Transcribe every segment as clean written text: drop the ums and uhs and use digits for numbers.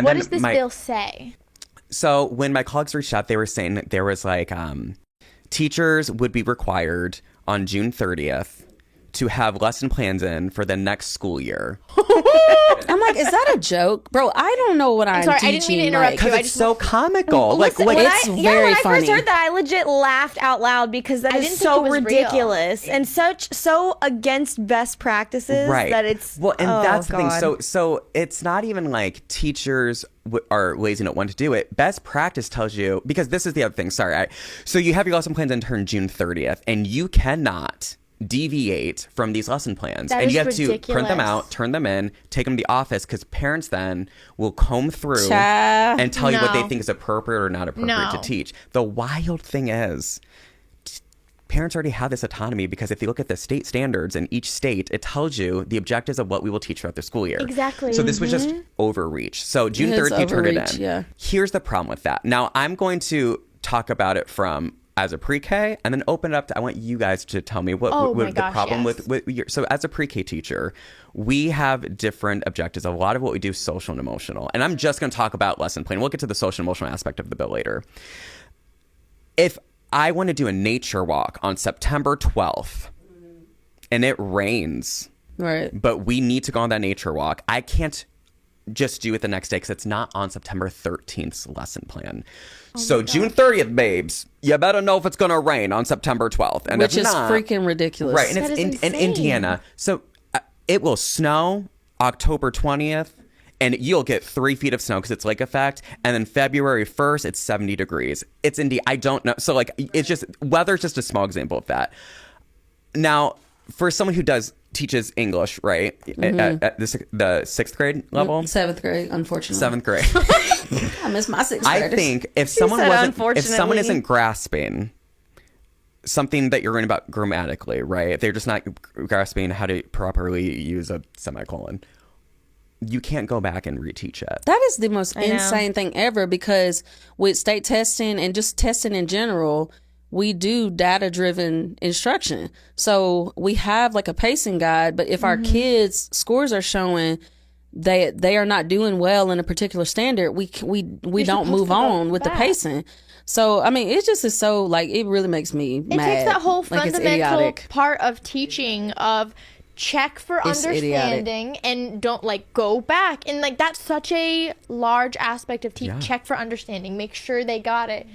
And what then does this bill say? So when my colleagues reached out, they were saying that there was like teachers would be required on June 30th to have lesson plans in for the next school year. I'm like, is that a joke? Bro, I don't know what I'm sorry, teaching. I didn't mean to interrupt Because it's so comical. Listen, like when it's I very first funny. heard that, I legit laughed out loud because that I is didn't so think it was real. ridiculous and so against best practices right. that it's well, and that's the God. thing. So it's not even like teachers are lazy and don't want to do it. Best practice tells you, because this is the other thing. Sorry. So you have your lesson plans in turn June 30th, and you cannot deviate from these lesson plans. That and is you have to print them ridiculous. out, turn them in, take them to the office, because parents then will comb through Child. and tell you what they No. think is appropriate or not appropriate No. to teach. The wild thing is, parents already have this autonomy, because if you look at the state standards in each state, it tells you the objectives of what we will teach throughout the school year. Exactly. So this was just overreach. So June It's 3rd, you turned it overreach, in. yeah. Here's the problem with that. Now, I'm going to talk about it from as a pre-K and then open it up to, I want you guys to tell me what Oh my the gosh, problem yes. with your, so as a pre-K teacher, we have different objectives. A lot of what we do is social and emotional. And I'm just going to talk about lesson plan. We'll get to the social and emotional aspect of the bill later. If I want to do a nature walk on September 12th and it rains, Right. but we need to go on that nature walk, I can't just do it the next day because it's not on September 13th's lesson plan. So June 30th, babes, you better know if it's going to rain on September 12th. And Which if is not, freaking ridiculous. right, and That it's is in insane. Indiana. So it will snow October 20th. And you'll get 3 feet of snow because it's lake effect. And then February 1st, it's 70 degrees. It's Indy. I don't know. So like, it's just, weather's just a small example of that. Now, for someone who teaches English, right? At the 6th grade level? 7th grade, unfortunately. 7th grade. I miss my 6th I graders. think if someone said wasn't, if someone unfortunately. isn't grasping something that you're learning about grammatically, right? If they're just not grasping how to properly use a semicolon, you can't go back and reteach it. That is the most know. insane thing ever, because with state testing and just testing in general, we do data-driven instruction. So we have like a pacing guide, but if our kids' scores are showing they are not doing well in a particular standard, we don't supposed move to go on with the back. pacing. So, I mean, it just is so, like, it really makes me It mad. takes that whole Like, it's fundamental idiotic. part of teaching of check for It's understanding and don't like go back, and like that's such a large aspect of teaching. Yeah. Check for understanding, make sure they got it,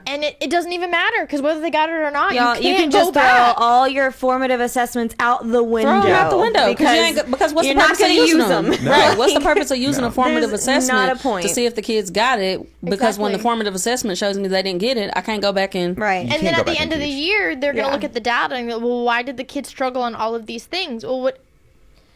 and it doesn't even matter because whether they got it or not, Y'all, you you can't can go just throw back. all your formative assessments out the window. Throw them out the window because what's you're the not purpose of gonna using use them? them. Right? What's the purpose of using a formative There's assessment not a point. to see if the kids got it? Because when the Exactly. formative assessment shows me they didn't get it, I can't go back and Right. And can't then go at the back end and of the teach. year, they're gonna Yeah. look at the data and go, well, why did the kids struggle on all of these things? Well, what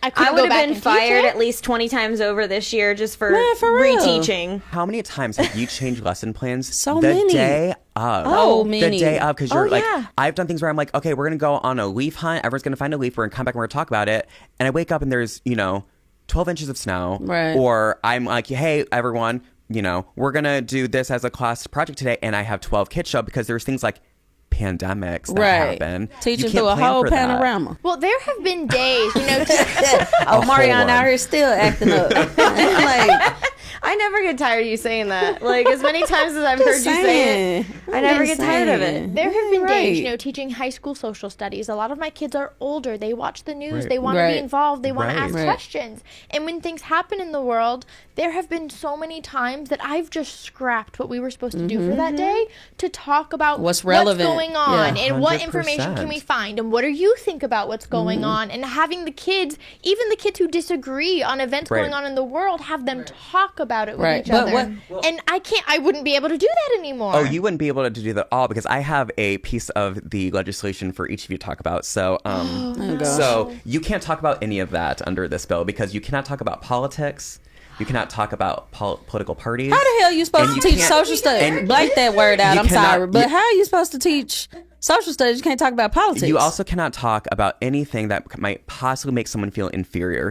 I I couldn't would go have back been and teach fired it. at least 20 times over this year just for, Man, for real. reteaching. How many times have you changed lesson plans So the many. day of? Oh, The many. day of, because you're like, yeah. I've done things where I'm like, okay, we're going to go on a leaf hunt. Everyone's going to find a leaf. We're going to come back and we're going to talk about it. And I wake up and there's, 12 inches of snow. Right. Or I'm like, hey, everyone, we're going to do this as a class project today. And I have 12 kids show up because there's things like pandemics that right happen. teaching You can't through a plan whole for that. panorama. Well, there have been days, Oh, Marianne one. out here still acting up. Like, I never get tired of you saying that. Like, as many times as I've heard you say it, I never get tired of it. There have been days, Right. teaching high school social studies. A lot of my kids are older. They watch the news. Right. They want to Right. be involved. They want Right. to ask Right. questions. And when things happen in the world, there have been so many times that I've just scrapped what we were supposed to do for that day to talk about What's relevant. going on Yeah. and what information 100%. can we find and what do you think about what's going on, and having the kids, even the kids who disagree on events Right. going on in the world, have them talk about it with Right. each But other. And I wouldn't be able to do that anymore. Oh, you wouldn't be able to do that all because I have a piece of the legislation for each of you to talk about. So, gosh. so you can't talk about any of that under this bill because you cannot talk about politics. You cannot talk about political parties. how the hell are you supposed And to you teach can't- social studies? and Blank that word out. you I'm cannot- sorry, but you- how are you supposed to teach social studies? You can't talk about politics. You also cannot talk about anything that might possibly make someone feel inferior.